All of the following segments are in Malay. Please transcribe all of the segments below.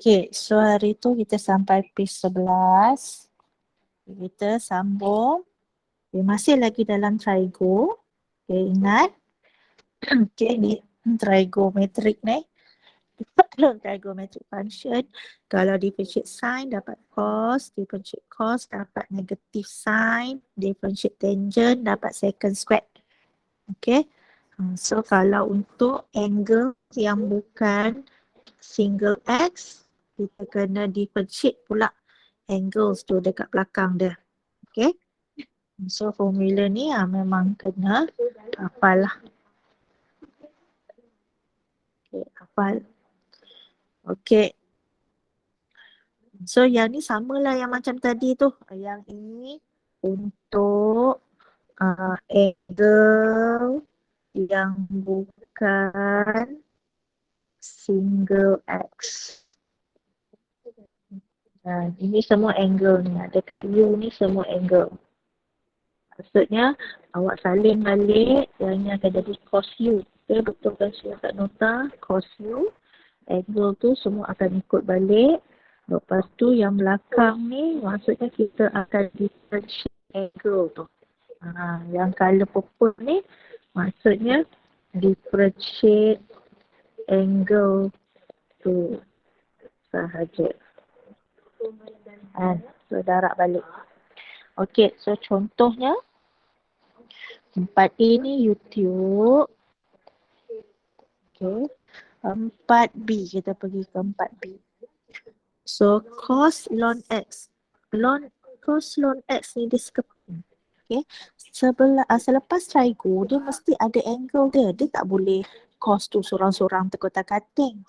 Okay, so hari tu kita sampai page 11. Kita sambung. Okay, masih lagi dalam trigo. Okay, ingat. Okay, ni trigonometric ni. Trigonometric function. Kalau differentiate sin dapat cos. Differentiate cos dapat negative sin. Differentiate tangent dapat secant squared. Okay. So kalau untuk angle yang bukan single x, kita kena differentiate pula angles tu dekat belakang dia. Okay. So formula ni memang kena hafal lah. Okay, hafal. Okay. So yang ni samalah yang macam tadi tu. Yang ini untuk angle yang bukan single x. Ini semua angle ni. Ada U ni semua angle. Maksudnya awak salin balik, yang ni akan jadi cos U. Okay, betulkan saya kat nota, cos U. Angle tu semua akan ikut balik. Lepas tu yang belakang ni maksudnya kita akan differentiate angle tu. Yang color purple ni maksudnya differentiate angle tu sahaja. So darab balik. Okey, so contohnya 4A ni YouTube. Okey. 4B, kita pergi ke 4B. So cos ln x. Cos ln x ni dia sekeping. Okay. Selepas trigo, dia mesti ada angle dia. Dia tak boleh cos tu sorang-sorang terkotak-kating.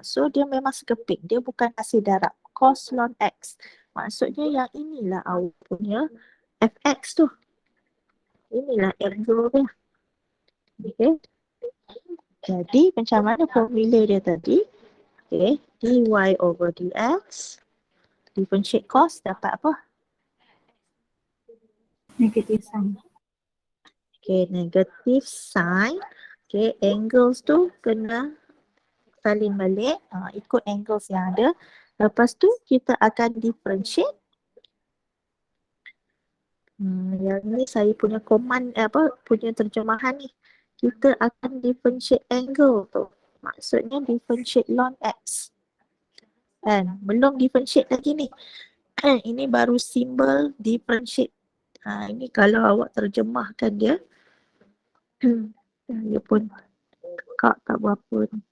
So dia memang sekeping. Dia bukan kasih darab. Cos ln x. Maksudnya yang inilah awak punya fx tu. Inilah angle dia. Okay. Jadi macam mana formula dia tadi? Okay. dy over dx. Differentiate cos dapat apa? Negative sin. Okay, negative sin. Okay, angles tu kena salin balik. Ikut angles yang ada. Lepas tu kita akan differentiate. Yang ni saya punya command, punya terjemahan ni. Kita akan differentiate angle tu. Maksudnya differentiate ln x. Kan? Belum differentiate lagi ni. Ini baru simbol differentiate. Ini kalau awak terjemahkan dia. Dia pun tekak tak berapa ni.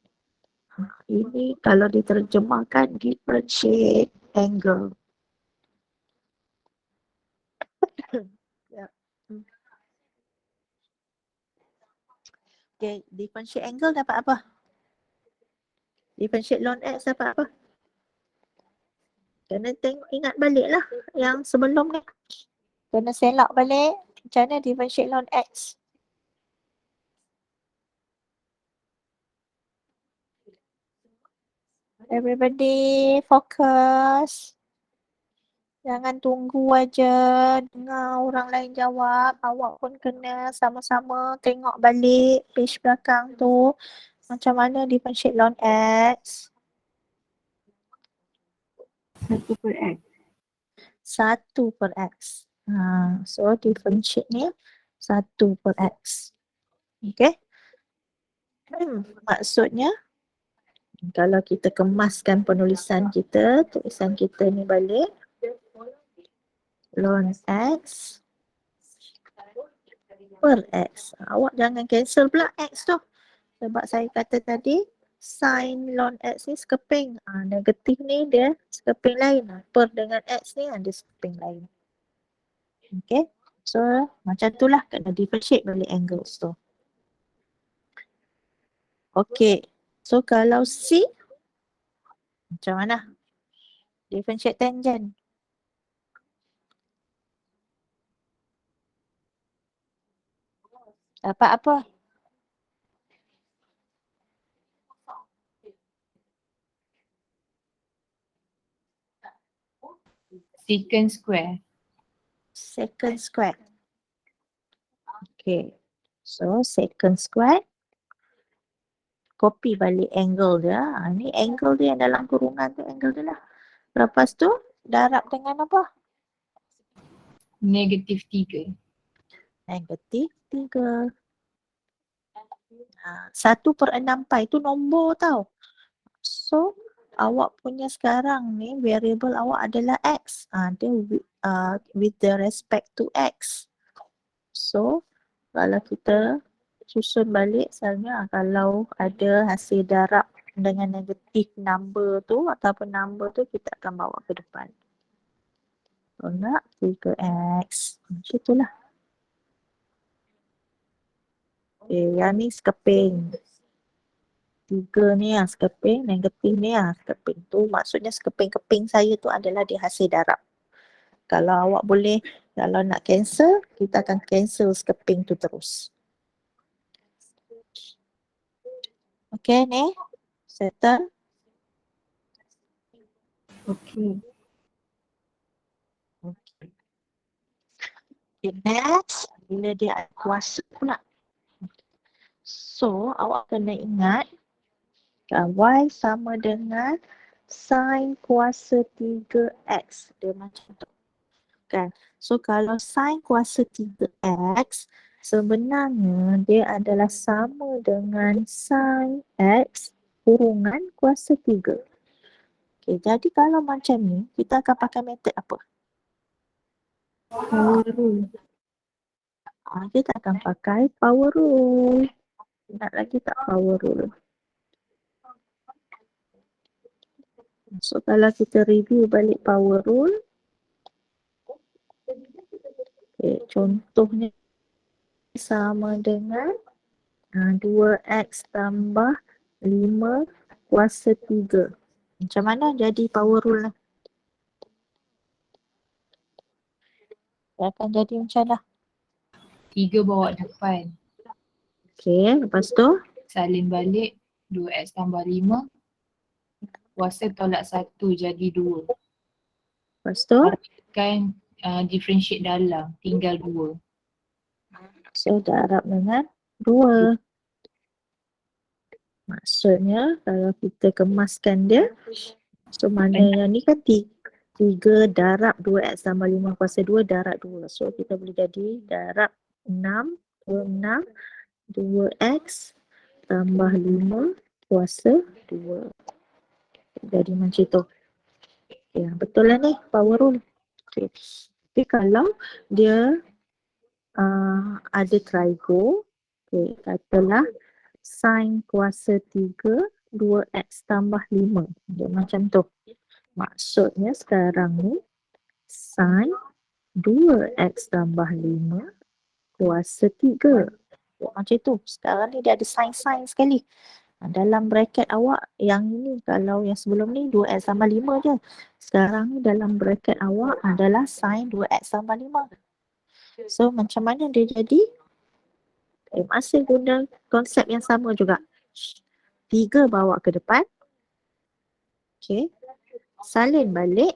Ini kalau diterjemahkan differentiate angle. Ya. Okay, differentiate angle dapat apa? Differentiate ln x dapat apa? Kena ingat balik lah yang sebelum ni. Kena selak balik macam mana differentiate ln x. Everybody focus. Jangan tunggu aja dengar orang lain jawab. Awak pun kena sama-sama tengok balik page belakang tu. Macam mana differentiate ln x. 1 per x. 1 per x. So differentiate ni 1 per x. Okay. Maksudnya kalau kita kemaskan penulisan kita, tulisan kita ni balik. Ln x per x. Awak jangan cancel pula x tu. Sebab saya kata tadi, sin ln x ni sekeping. Negatif ni dia sekeping lain. Per dengan x ni ada sekeping lain. Okay. So macam tu lah kena differentiate balik angles tu. Okay. So kalau C, macam mana? Differentiate tangent. Dapat apa? Secant square. Secant square. Okay. So secant square. copy balik angle dia. Ni angle dia yang dalam kurungan tu, angle dia lah. Lepas tu darab dengan apa? -3. -3. 1/6 pi tu nombor tau. So awak punya sekarang ni variable awak adalah X. Dia with the respect to X. So kalau kita susun balik misalnya kalau ada hasil darab dengan negatif number tu ataupun number tu kita akan bawa ke depan. Kalau nak 3X. Macam itulah. Okay, yang ni sekeping. 3 ni sekeping, negatif ni sekeping. Tu maksudnya sekeping-keping saya tu adalah dia hasil darab. Kalau awak boleh, kalau nak cancel, kita akan cancel sekeping tu terus. Okay ni, settle. Okay. Okay. Okay, next, bila dia ada kuasa pula. So, awak kena ingat Y sama dengan sin kuasa 3X. Dia macam tu. Kan? So, kalau sin kuasa 3X, sebenarnya dia adalah sama dengan sin X kurungan kuasa 3. Okay, jadi kalau macam ni, kita akan pakai metod apa? Power rule. Kita akan pakai power rule. Ingat lagi tak power rule? So kalau kita review balik power rule, contohnya sama dengan 2x tambah 5 kuasa 3. Macam mana jadi power rule lah? Dia akan jadi macam mana? 3 bawa depan. Okay, lepas tu? Salin balik 2x tambah 5. Kuasa tolak 1 jadi 2. Lepas tu? Kan differentiate dalam, tinggal 2. So darab dengan 2. Maksudnya kalau kita kemaskan dia, so mana yang ni kan 3 darab 2x tambah 5 kuasa 2 darab 2. So kita boleh jadi darab 6, 2x tambah 5 kuasa 2. Jadi macam tu. Ya, betul lah ni power rule. Okay. Tapi kalau dia ada trigo, okay, katalah sin kuasa 3 2x tambah 5. Dia macam tu. Maksudnya sekarang ni sin 2x tambah 5 kuasa 3. Macam tu. Sekarang ni dia ada sin sekali. Dalam bracket awak yang ini, kalau yang sebelum ni 2x tambah 5 je. Sekarang ni dalam bracket awak adalah sin 2x tambah 5. So macam mana dia jadi? Masih guna konsep yang sama juga. 3 bawa ke depan. Okay. Salin balik.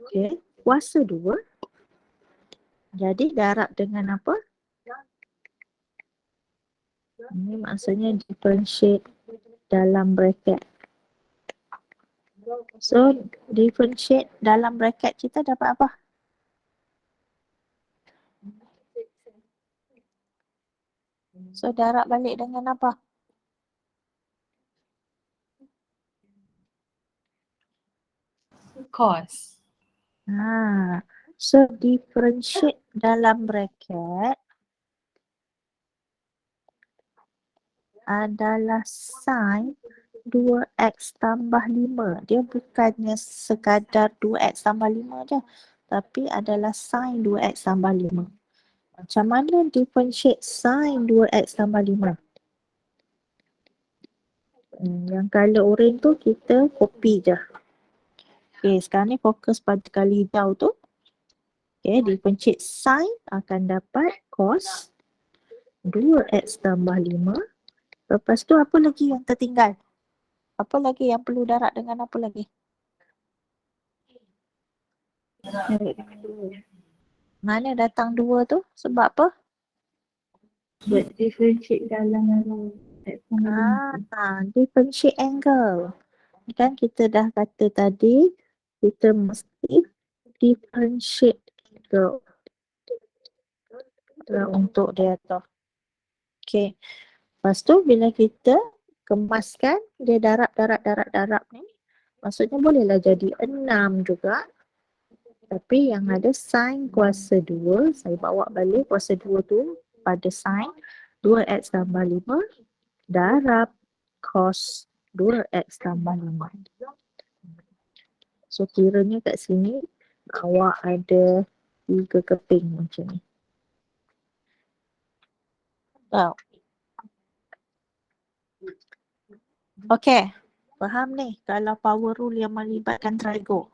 Okay. Kuasa 2. Jadi darab dengan apa? Ini maksudnya differentiate dalam bracket. So differentiate dalam bracket kita dapat apa? So darab balik dengan apa? Cos. So differentiate dalam bracket adalah sin 2x tambah 5. Dia bukannya sekadar 2x tambah 5 je. Tapi adalah sin 2x tambah 5. Macam mana differentiate sin 2x tambah 5? Yang color orange tu kita copy je. Okay, sekarang ni fokus pada kali hijau tu. Okay, differentiate sin akan dapat cos 2x tambah 5. Lepas tu apa lagi yang tertinggal? Apa lagi yang perlu darab dengan apa lagi? Mana datang 2 tu? Sebab apa? Buat differentiate dalam X tambah 5. Differentiate angle. Kan kita dah kata tadi, kita mesti differentiate angle untuk dia tu. Okay. Lepas tu bila kita kemaskan dia darab ni, maksudnya bolehlah jadi 6 juga. Tapi yang ada sin kuasa 2, saya bawa balik kuasa 2 tu pada sin 2x tambah 5 darab cos 2x tambah 5. So kiranya kat sini awak ada 3 keping macam ni. Wow. Okay. Faham ni kalau power rule yang melibatkan trigo.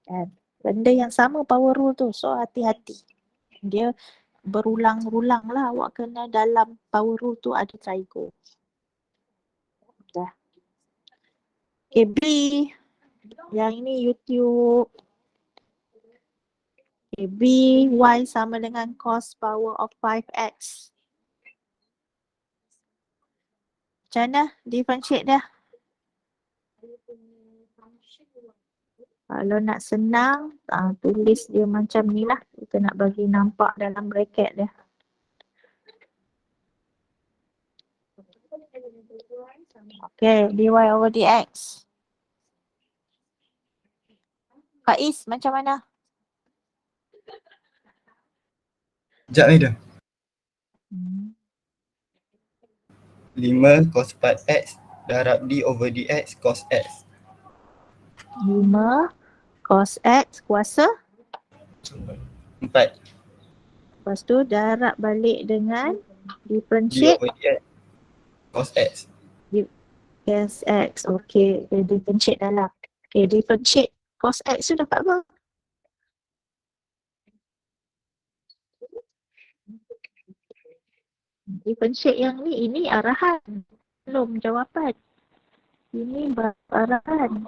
Kan? Benda yang sama power rule tu. So hati-hati. Dia berulang-ulang lah awak kena dalam power rule tu ada trigo. Dah. Okay, B. Yang ini YouTube. Okay, B, Y sama dengan cos power of 5x. Macam mana? Differentiate dah. Kalau nak senang, tulis dia macam ni lah. Kita nak bagi nampak dalam bracket dia. Okay, dy over dx. Kak Is, macam mana? Sekejap ni dah. 5 cos 4x darab d over dx cos x. 5 cos x kuasa. 4 Lepas tu darab balik dengan d differentiate over dx cos x. cos x. Okay, differentiate dalam. Okay, differentiate cos x tu dapat apa? Differentiate yang ni, ini arahan. Belum jawapan. Ini arahan.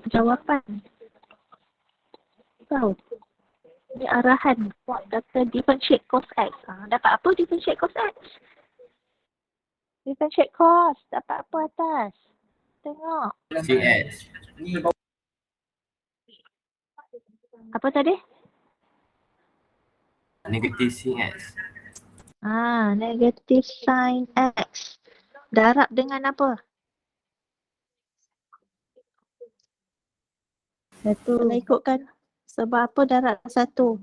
Jawapan. Tahu? Ini arahan. Kata differentiate cos x. Dapat apa differentiate cos x? Differentiate cos. Dapat apa atas? Tengok. Cx. Apa tadi? Negatif Cx. Negative sin x. Darab dengan apa? Satu. Kena ikutkan. Sebab apa darab satu?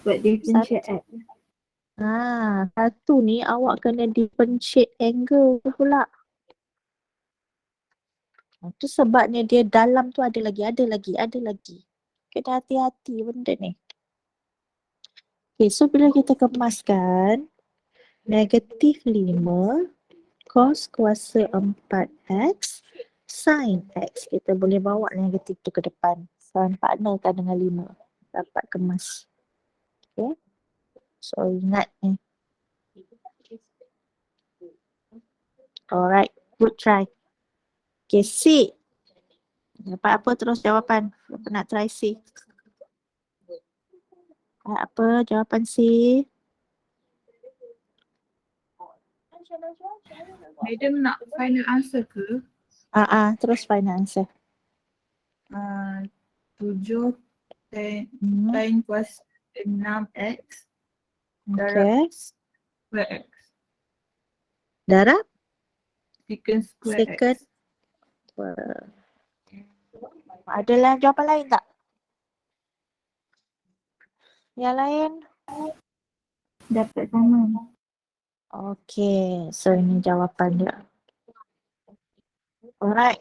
Buat differentiate X. Satu ni awak kena differentiate angle pula. Itu sebabnya dia dalam tu ada lagi. Kena hati-hati benda ni. Okay, so bila kita kemaskan, negatif 5 cos kuasa 4x sin x. Kita boleh bawa negatif tu ke depan. Sin partnerkan dengan 5. Dapat kemas. Okay. So ingat ni. Alright, good try. Okay, C. Dapat apa terus jawapan? Apa nak try C? Apa jawapan C? Madam nak final answer ke? Terus final answer. 7 sin kuasa 6x Okay. darab square x. Darab Secant square secant. x. Adalah jawapan lain tak? Yang lain? Dapat sama. Okay, so ini jawapan dia. Alright.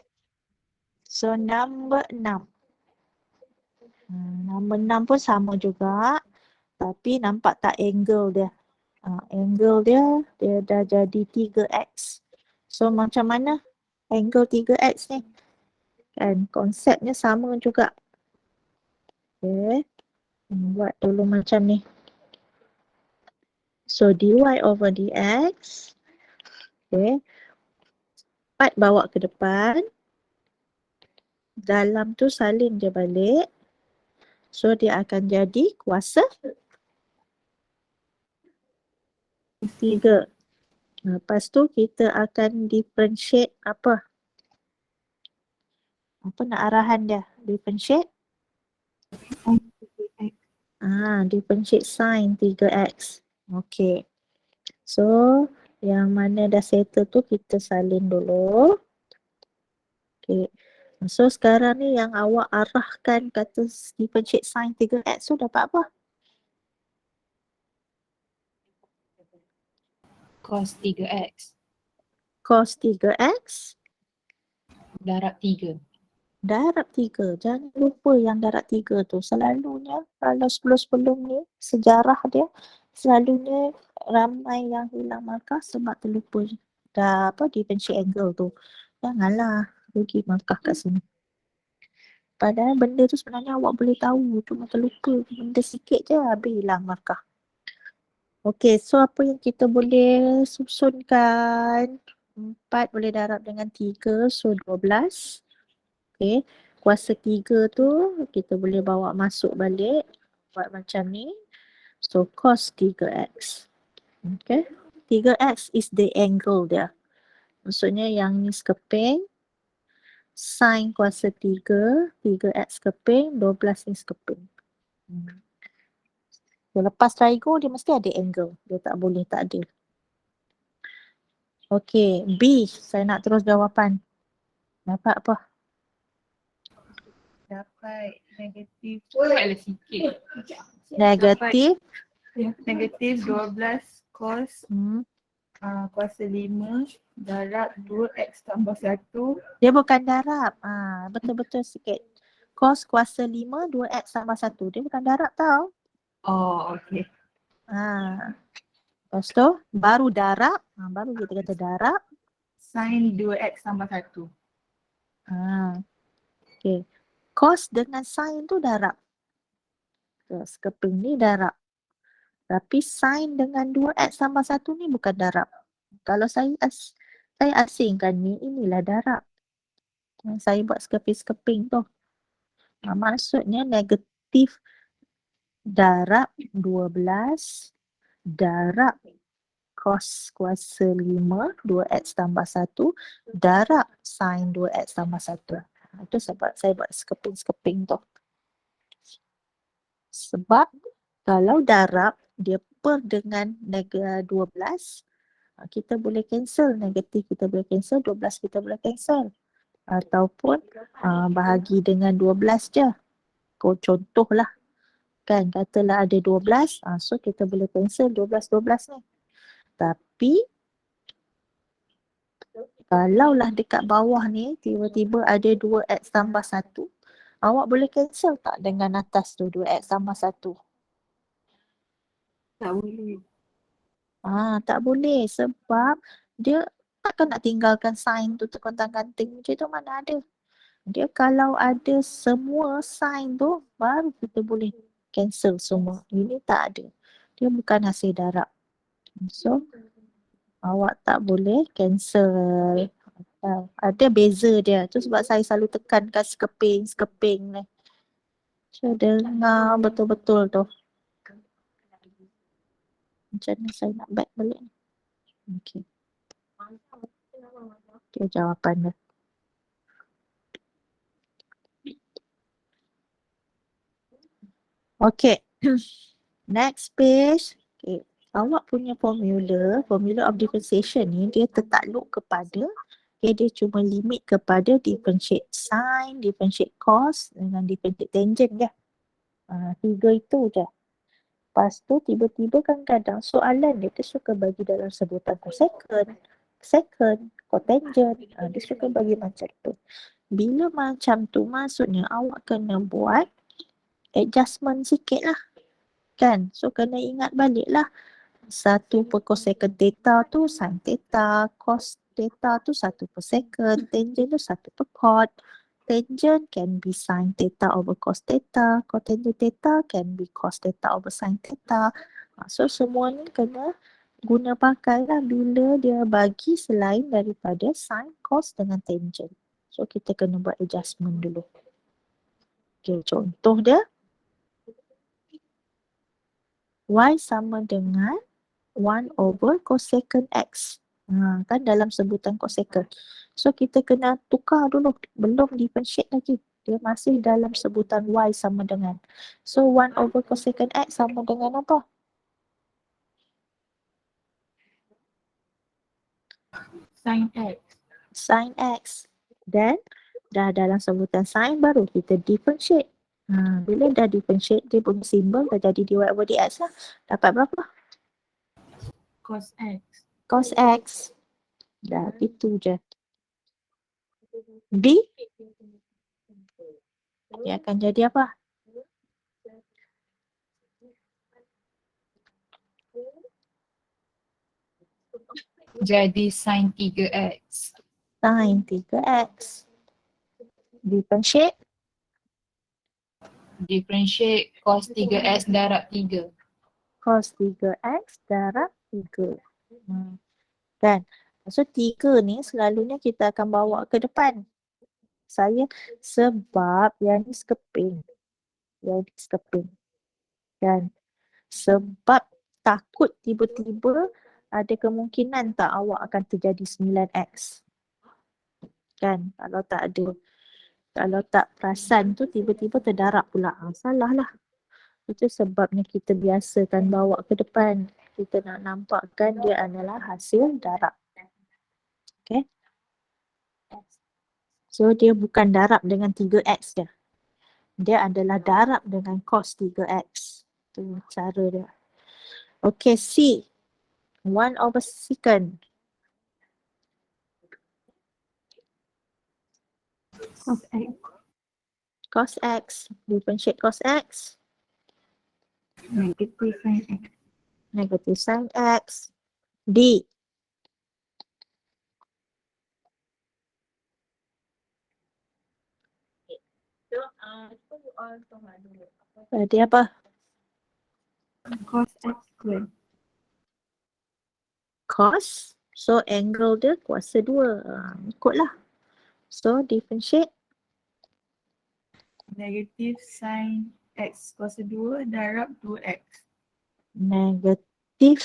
So number 6. Number 6 pun sama juga. Tapi nampak tak angle dia? Angle dia dah jadi 3x. So macam mana angle 3x ni? Kan konsepnya sama juga. Okay. Buat dulu macam ni. So dy over dx. Okay. 4 bawa ke depan. Dalam tu salin je balik. So dia akan jadi kuasa 3. Lepas tu kita akan differentiate apa? Apa nak arahan dia? Differentiate? Differentiate sin 3x. Okay. So yang mana dah settle tu kita salin dulu. Okay. So sekarang ni yang awak arahkan kata differentiate sin 3x tu dapat apa? Cos 3x Cos 3x darab 3. darab 3. Jangan lupa yang darab 3 tu. Selalunya kalau sebelum-sebelum ni sejarah dia selalunya ramai yang hilang markah sebab terlupa dah apa differentiate angle tu. Janganlah rugi markah kat sini. Padahal benda tu sebenarnya awak boleh tahu, cuma terlupa benda sikit je habis hilang markah. Okey, so apa yang kita boleh susunkan? 4 boleh darab dengan 3, so 12. Okey, kuasa 3 tu kita boleh bawa masuk balik, buat macam ni. So cos 3x. Okey, 3x is the angle dia. Maksudnya yang ni sekeping, sin kuasa 3, 3x sekeping, 12 ni sekeping. Lepas trigo dia mesti ada angle. Dia tak boleh tak ada. Okey, B. Saya nak terus jawapan. Dapat apa? Dapat negatif Buatlah sikit. Negatif. negatif 12 cos kuasa 5 darab 2x tambah 1. Dia bukan darab. Betul-betul sikit. Cos kuasa 5, 2x tambah 1. Dia bukan darab tau. Oh, okey. Lepas tu, baru darab. Baru kita kata darab. Sin 2x tambah 1. Okay. Cos dengan sin tu darab. Sekeping ni darab. Tapi sin dengan 2x tambah 1 ni bukan darab. Kalau saya asingkan ni, inilah darab. Saya buat sekeping-sekeping tu. Maksudnya negatif darab 12 darab cos kuasa 5 2x tambah 1 darab sin 2x tambah 1. Itu sebab saya buat sekeping-sekeping tu. Sebab kalau darab dia per dengan -12, kita boleh cancel negatif, kita boleh cancel 12, kita boleh cancel. Ataupun bahagi dengan 12 je. Contohlah. Kan katalah ada 12, so kita boleh cancel 12 ni. Tapi kalaulah dekat bawah ni tiba-tiba ada 2x tambah 1, awak boleh cancel tak dengan atas tu 2x tambah 1? Tak boleh. Tak boleh sebab dia takkan nak tinggalkan sign tu terkontang-kanting macam tu, mana ada. Dia kalau ada semua sign tu baru kita boleh cancel semua. Ini tak ada. Dia bukan hasil darab. So awak tak boleh cancel. Ada beza dia. Tu sebab saya selalu tekankan sekeping ni. So dengar betul-betul tu. Macam mana saya nak back balik ni? Okay. Okay, jawapan dia. Okay. Next page. Okay. Awak punya formula of differentiation ni dia tertakluk kepada dia cuma limit kepada differentiate sin, differentiate cos dengan differentiate tangent je. Tiga itu je. Lepas tu tiba-tiba kan kadang soalan dia suka bagi dalam sebutan second, cotangent. Dia suka bagi macam tu. Bila macam tu maksudnya awak kena buat adjustment sikit lah. Kan? So kena ingat balik lah. 1 per cosecant theta tu sin theta, cos theta tu 1 per second, tangent tu 1 per cot. Tangent can be sin theta over cos theta, cotangent theta can be cos theta over sin theta. So semua ni kena guna pakai lah bila dia bagi selain daripada sin, cos dengan tangent. So kita kena buat adjustment dulu. Okay, contoh dia Y sama dengan 1 over cosecant X. Kan dalam sebutan cosecant. So kita kena tukar dulu, belum differentiate lagi. Dia masih dalam sebutan Y sama dengan. So 1 over cosecant X sama dengan apa? Sin X. Sin X. Dan dah dalam sebutan sin baru kita differentiate. Bila dah differentiate, dia punya simbol dah jadi dy over dx lah. Dapat berapa? Cos X. Cos X. Dah itu je. B dia akan jadi apa? Jadi sin 3x. Sin 3x. Differentiate. Differentiate cos 3x darab 3. Cos 3x darab 3. Kan? So 3 ni selalunya kita akan bawa ke depan. Sebab yang ni skeping. Yang ni skeping. Kan? Sebab takut tiba-tiba ada kemungkinan tak awak akan terjadi 9x. Kan? Kalau tak perasan tu tiba-tiba terdarab pula. Salah lah. Itu sebabnya kita biasakan bawa ke depan. Kita nak nampakkan dia adalah hasil darab. Okay. So dia bukan darab dengan 3x dia. Dia adalah darab dengan cos 3x. Tu cara dia. Okay, C. 1 over secant. Cos X. Cos x. Differentiate cos x. Negative sin X. Negative sin x. D. Jadi apa? Cos X square. Cos. So angle dia kuasa 2. Ikutlah. So differentiate. Negative sin X kuasa 2 darab 2X. Negative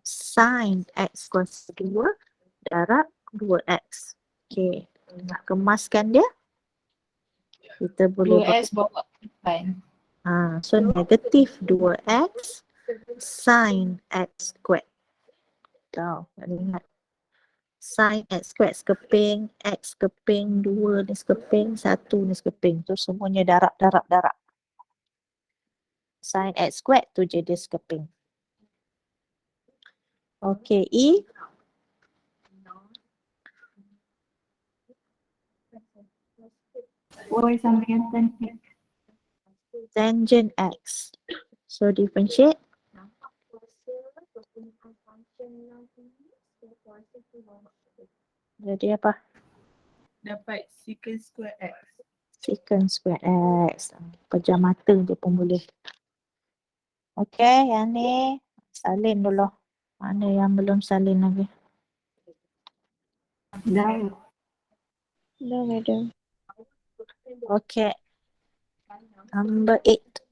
sin x kuasa 2 darab 2x. Okay. Nak kemaskan dia. Kita boleh 2x bawa ke depan. so negative 2x sin x squared. Tahu, nak ingat. Sin x squared skeping, x skeping, 2 ni skeping, 1 ni skeping. Tu semuanya darab. Sin x squared tu je dia skeping. Okay, E. Y sama dengan tan X. Tangent x. So differentiate. Jadi apa? Dapat secant square X. Secant square x. Pejam mata je pun boleh. Okay, yang ni salin dulu. Mana yang belum salin lagi? Dah. Dah. Okay. Number 8.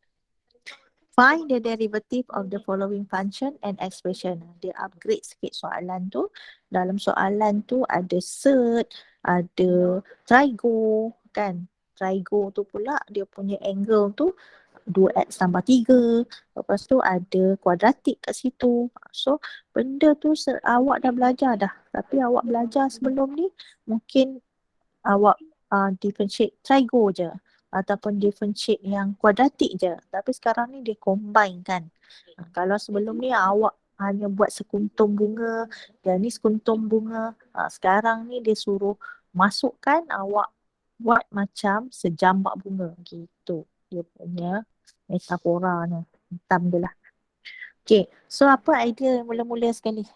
Find the derivative of the following function and expression. Dia upgrade sikit soalan tu. Dalam soalan tu ada surd, ada trigo kan. Trigo tu pula dia punya angle tu 2x tambah 3. Lepas tu ada kuadratik kat situ. So benda tu awak dah belajar dah. Tapi awak belajar sebelum ni mungkin awak differentiate trigo je. Ataupun differentiate yang kuadratik je. Tapi sekarang ni dia combine kan. Kalau sebelum ni awak hanya buat sekuntum bunga, dan ni sekuntum bunga. Sekarang ni dia suruh masukkan awak buat macam sejambak bunga gitu. Dia punya metaforanya. Hitam dia lah. Okay, so apa idea mula-mula sekali?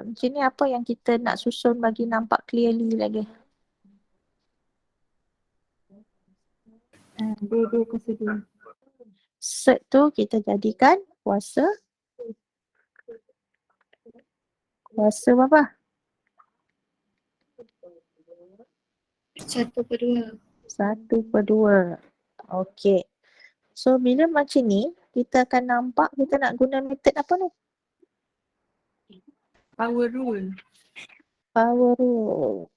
Macam ni apa yang kita nak susun bagi nampak clearly lagi? Dua kuasa 2. Surd tu kita jadikan kuasa berapa? 1/2. 1/2. Okey. So bila macam ni, kita akan nampak kita nak guna method apa ni? Power rule. Power rule.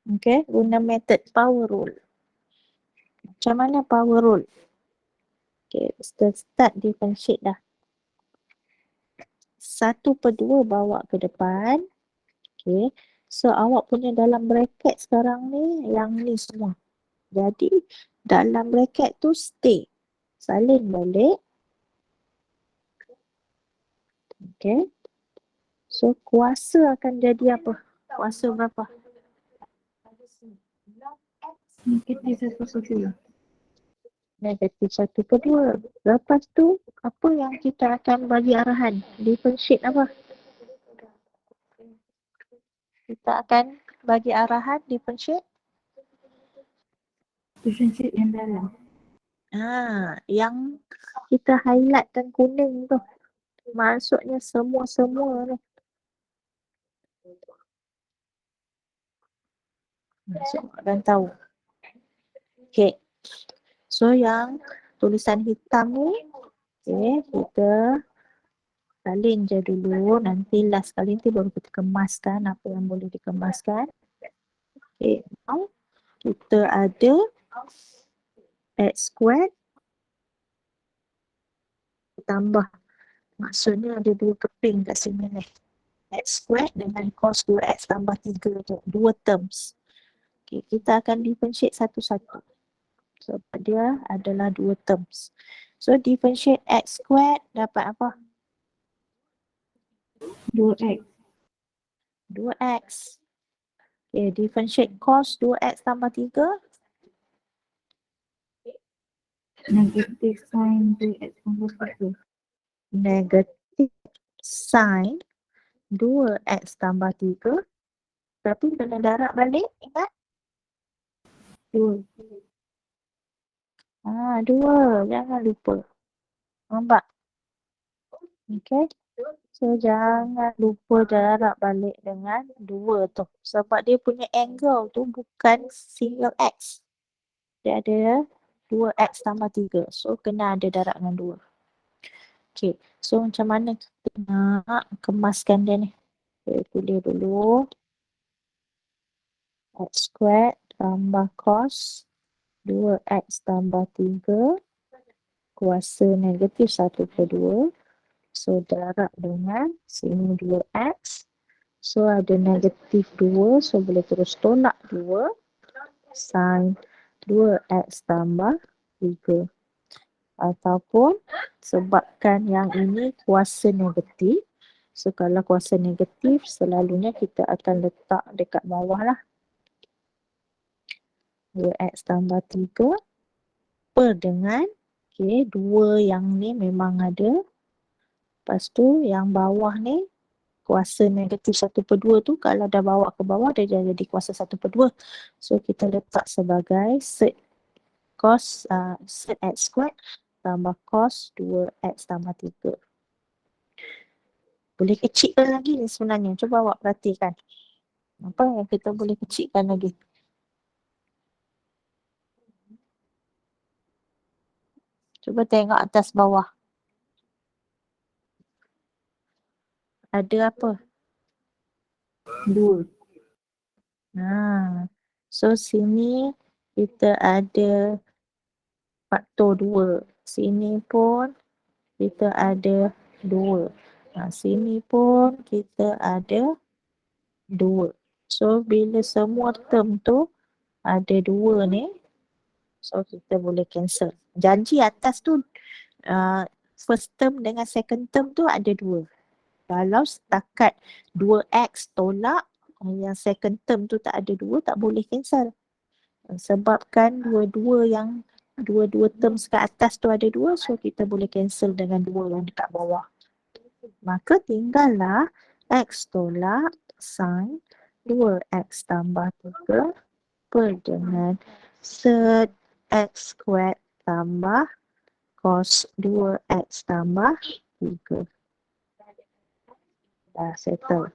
Okay, guna method power rule. Macam mana power rule? Okay, kita start differentiate dah. 1/2 bawa ke depan. Okay, so awak punya dalam bracket sekarang ni, yang ni semua. Jadi, dalam bracket tu stay. Salin balik. Okay. So, kuasa akan jadi apa? Kuasa berapa? Negatif 1/2. Negatif 1/2. Lepas tu, apa yang kita akan bagi arahan? Differentiate apa? Kita akan bagi arahan differentiate. Differentiate yang dalam. Yang kita highlightkan kuning tu. Maksudnya semua-semua ni. Semua akan tahu. Okay. So yang tulisan hitam ni, okay, kita salin je dulu. Nanti last kali nanti baru kita kemaskan apa yang boleh dikemaskan. Okay. Now kita ada x squared tambah. Maksudnya ada dua keping kat sini ni. X squared dengan cos 2x tambah 3 tu. Dua terms. Okay, kita akan differentiate satu-satu. Sebab dia adalah dua terms. So differentiate x squared dapat apa? 2x. 2x. Okay, differentiate cos 2x tambah 3. Negatif sin 2x tambah 3. Negatif sin 2x tambah 3. Tapi kena darab balik, ingat? 2. 2. Jangan lupa. Nampak? Okay. So, jangan lupa darab balik dengan 2 tu. Sebab dia punya angle tu bukan single x. Dia ada 2x tambah 3. So, kena ada darab dengan 2. Okay. So, macam mana kita nak kemaskan dia ni? Kita tulis dulu. X squared tambah cos 2x tambah 3. Kuasa negatif 1/2. So, darab dengan sini 2x. So, ada negatif 2. So, boleh terus tolak 2. Sin 2x tambah 3. Ataupun sebabkan yang ini kuasa negatif. So, kalau kuasa negatif, selalunya kita akan letak dekat bawah lah. 2x tambah 3 per dengan, okay, 2 yang ni memang ada. Lepas tu yang bawah ni kuasa negatif 1/2 tu kalau dah bawa ke bawah dia jadi kuasa 1/2. So kita letak sebagai sed x squared tambah cos 2x tambah 3. Boleh kecilkan lagi ni sebenarnya. Cuba awak perhatikan. Apa yang kita boleh kecilkan lagi? Cuba tengok atas bawah. Ada apa? 2. So sini kita ada faktor 2. Sini pun kita ada 2. Sini pun kita ada 2. So bila semua term tu ada 2 ni, so kita boleh cancel. Janji atas tu first term dengan second term tu ada 2. Kalau setakat 2x tolak, yang second term tu tak ada 2, tak boleh cancel. Sebabkan dua-dua terms kat atas tu ada 2, so kita boleh cancel dengan 2 yang dekat bawah. Maka tinggallah x tolak sin 2x tambah 3 per dengan sed x squared tambah cos 2x tambah 3. Dah settle.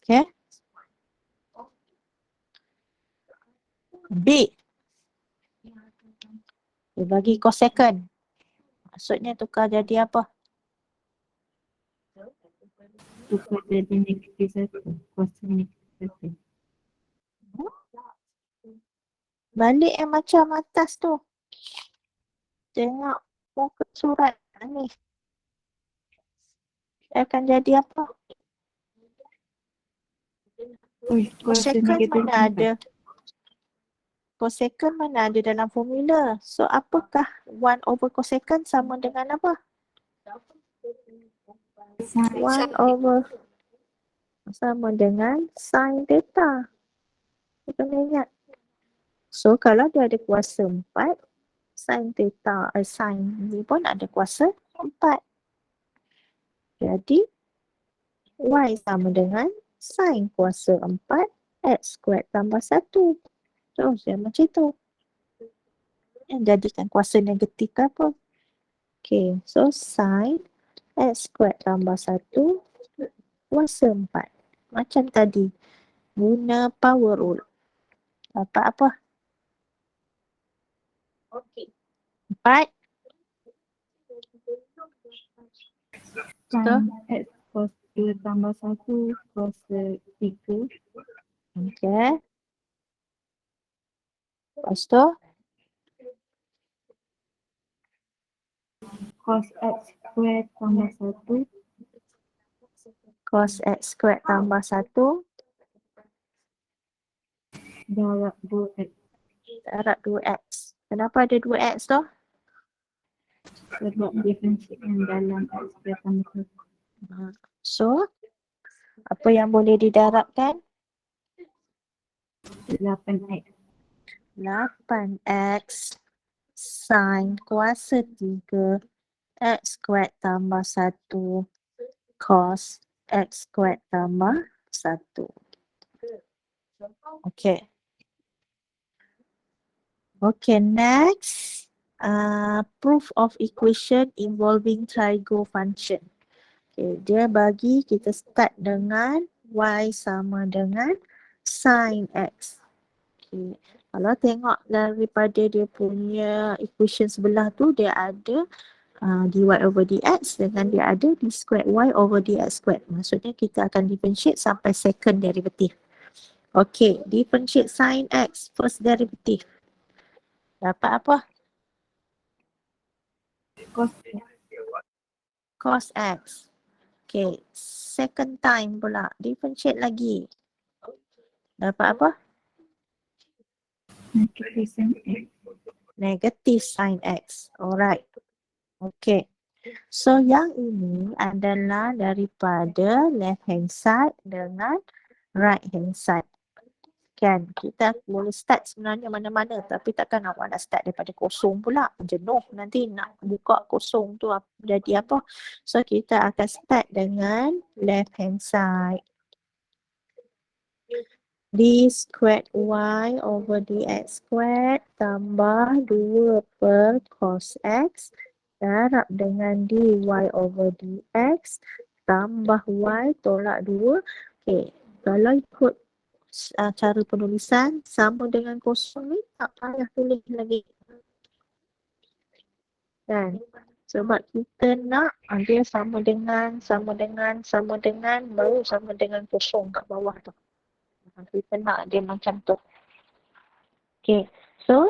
Okay. B. Dia bagi cosecant. Maksudnya tukar jadi apa? Tukar jadi negatif 1. Kuasa negatif 1. Balik yang macam atas tu. Tengok muka surat ni. Dia akan jadi apa? Kuasa Cosecant negatif mana 4. ada? Cosecant mana ada dalam formula? So, apakah 1 over cosecant sama dengan apa? 1 over sama dengan sin theta. Kita kena ingat. So, kalau dia ada kuasa 4, sin theta, sin ni pun ada kuasa 4. Jadi, y sama dengan sin kuasa 4 x squared tambah 1. Terus dia macam tu. Yang jadikan kuasa negatif ke apa? Okay, so sin x squared tambah 1 kuasa 4. Macam tadi, guna power rule. Dapat apa? 4. Sin x cos 2 tambah 1 cos 3. Okay. Lepas tu, Cos x square tambah 1. cos x squared tambah 1 Darab 2x. darab 2x. Kenapa ada 2x tu? Sebab diferensikan dalam x square tambah 1. So, apa yang boleh didarabkan? 8x. 8x sin kuasa 3 x squared tambah 1 cos x squared tambah 1. Okay. Okay, next. Proof of equation involving trigo function. Okay, dia bagi kita start dengan y sama dengan sin x. Okay. Kalau tengok daripada dia punya equation sebelah tu, dia ada dy over dx dengan dia ada d squared y over dx squared. Maksudnya kita akan differentiate sampai second derivative. Okay, differentiate sin x, first derivative. Dapat apa? Cos x. Cos x. Okay, second time pula, differentiate lagi. Dapat apa? Negatif sin x. Negative sin x. Alright. Okay. So yang ini adalah daripada left hand side dengan right hand side. Kan, kita boleh start sebenarnya mana-mana, tapi takkan awak nak start daripada kosong pula. Jenuh nanti nak buka kosong tu jadi apa. So kita akan start dengan left hand side. D squared y over dx squared tambah 2 per cos x darab dengan dy over dx tambah y tolak 2. Okay, kalau ikut cara penulisan sama dengan kosong ni tak payah tulis lagi. Kan? Sebab kita nak dia sama dengan baru sama dengan kosong kat bawah tu. Kita nak dia macam tu. Okay, so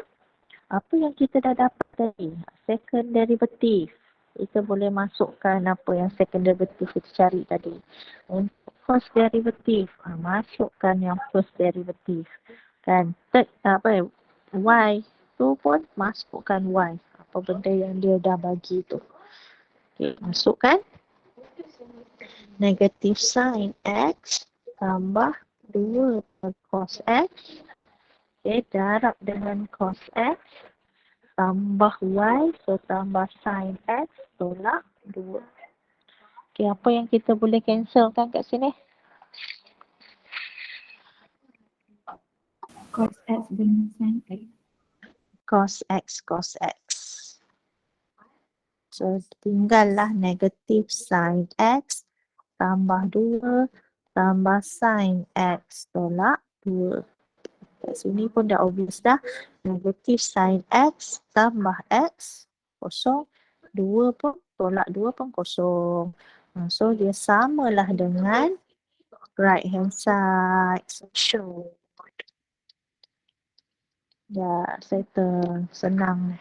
apa yang kita dah dapat tadi? Second derivative. Kita boleh masukkan apa yang second derivative kita cari tadi. Untuk first derivative, masukkan yang first derivative. Kan, third y tu pun masukkan y. Apa benda yang dia dah bagi tu. Okay, masukkan. Negative sin x tambah 2 per cos x. Okay, darab dengan cos x tambah y, so tambah sin x tolak 2. Okay, apa yang kita boleh cancelkan kat sini? Cos x dengan sin x. Cos x. So, tinggallah negatif sin x tambah 2 tambah sin x tolak 2. Kat sini pun dah obvious dah. Negatif sin X tambah X kosong. 2 pun tolak 2 pun kosong. So dia samalah dengan right hand side. So show. Dah settle. Senang.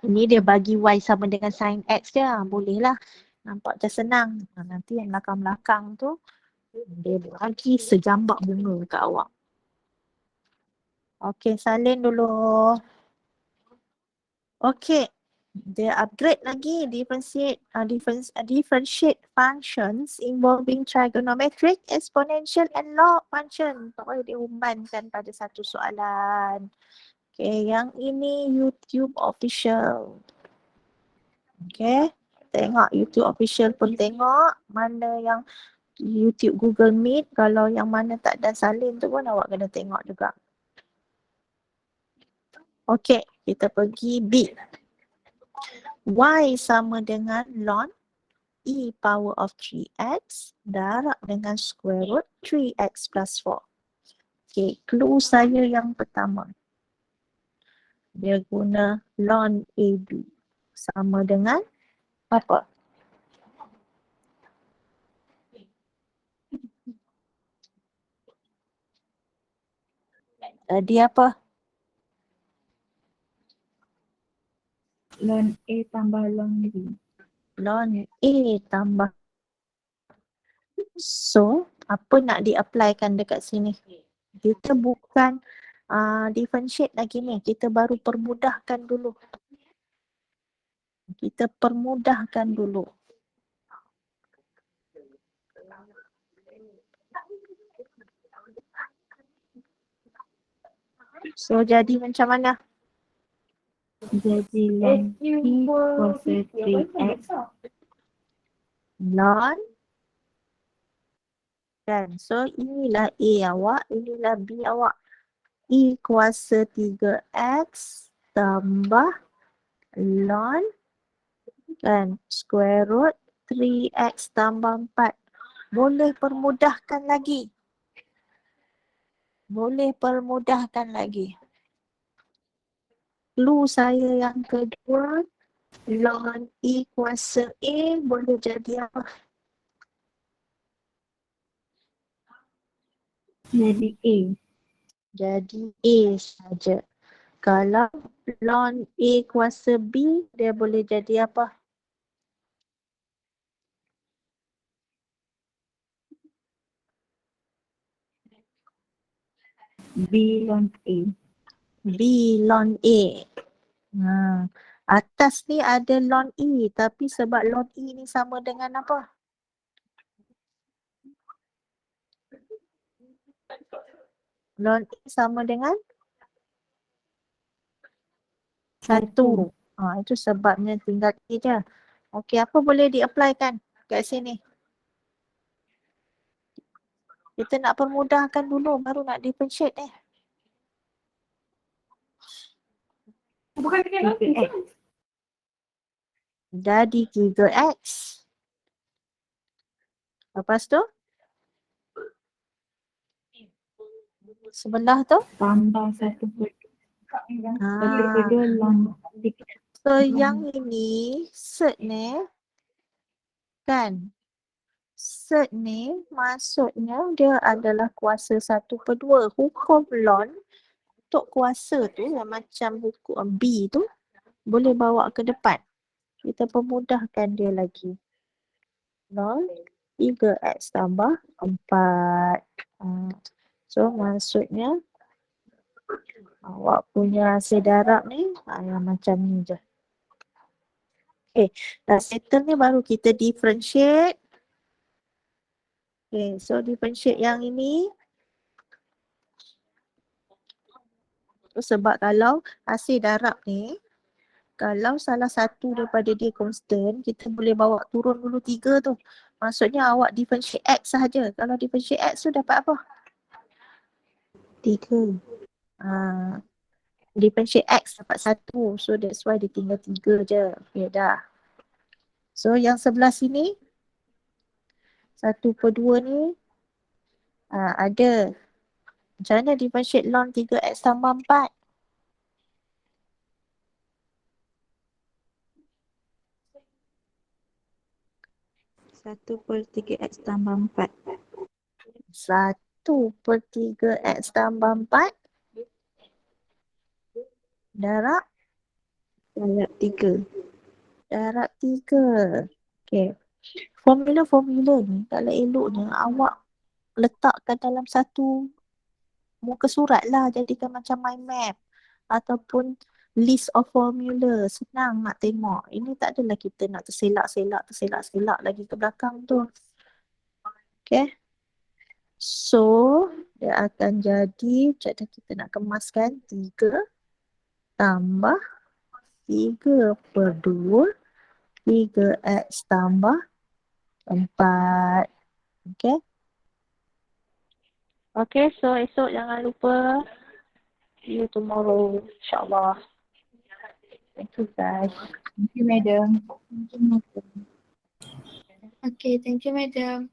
Ini dia bagi Y sama dengan sin X je. Boleh lah. Nampak macam senang. Nanti yang belakang-belakang tu dia bagi sejambak bunga kat awak. Okey, salin dulu. Okey. Dia upgrade lagi differentiate functions involving trigonometric, exponential and log function. Tak boleh diumumkan pada satu soalan. Okey, yang ini YouTube official. Okey. Tengok YouTube official pun tengok. Mana yang YouTube Google Meet, kalau yang mana tak ada salin tu pun awak kena tengok juga. Okey, kita pergi B. Y sama dengan ln E power of 3x darab dengan square root 3x plus 4. Okey, clue saya yang pertama. Dia guna ln AB sama dengan apa? Tadi apa? Ln A tambah ln B. Ln A tambah. So, apa nak di-applykan dekat sini? Kita bukan differentiate lagi ni. Kita baru permudahkan dulu. Kita permudahkan dulu. So, jadi macam mana? Jadi ln P kuasa 3x. Ln. Kan? So, inilah A awak, inilah B awak. E kuasa 3x tambah ln kan square root 3x tambah 4. Boleh permudahkan lagi. Boleh permudahkan lagi. Clue saya yang kedua, ln E kuasa A boleh jadi apa? Jadi A. Jadi A saja. Kalau ln A kuasa B, dia boleh jadi apa? B ln A. B ln A. Atas ni ada ln E, tapi sebab ln E ni sama dengan apa? Ln E sama dengan 1. Itu sebabnya tinggal A je. Okey, apa boleh di-applykan kat sini? Kita nak permudahkan dulu, baru nak differentiate ni. Bukan dengan 3x. Jadi 3x. Lepas tu? Sebelah tu? Tambah 1/2 ln 3x. So yang ini, cert ni, kan? Cert ni maksudnya dia adalah kuasa 1/2. Hukum ln untuk kuasa tu yang macam hukum B tu boleh bawa ke depan. Kita permudahkan dia lagi. Ln 3x tambah 4. So maksudnya awak punya hasil darab ni yang macam ni je. Okay, dah settle ni baru kita differentiate. Okay, so differentiate yang ini. So, sebab kalau hasil darab ni, kalau salah satu daripada dia constant, kita boleh bawa turun dulu 3 tu. Maksudnya awak differentiate X sahaja. Kalau differentiate X tu dapat apa? 3. Differentiate X dapat 1. So that's why dia tinggal 3 je. Okay dah. So yang sebelah sini 1/2 ni ada Macam mana differentiate ln 3x tambah 4? Satu per 3x tambah 4. 1/3x tambah 4 darab Darab 3. darab 3. Okay. Formula-formula ni kalau eloknya awak letakkan dalam satu muka surat lah, jadikan macam mind map ataupun list of formula. Senang nak tengok. Ini tak adalah kita nak terselak-selak lagi ke belakang tu. Okay. So, dia akan jadi, macam kita nak kemaskan 3 tambah 3/2 3x tambah 4. Okay. Okay, so esok jangan lupa. See you tomorrow, insyaAllah. Thank you guys. Thank you, madam. Okay, thank you, madam.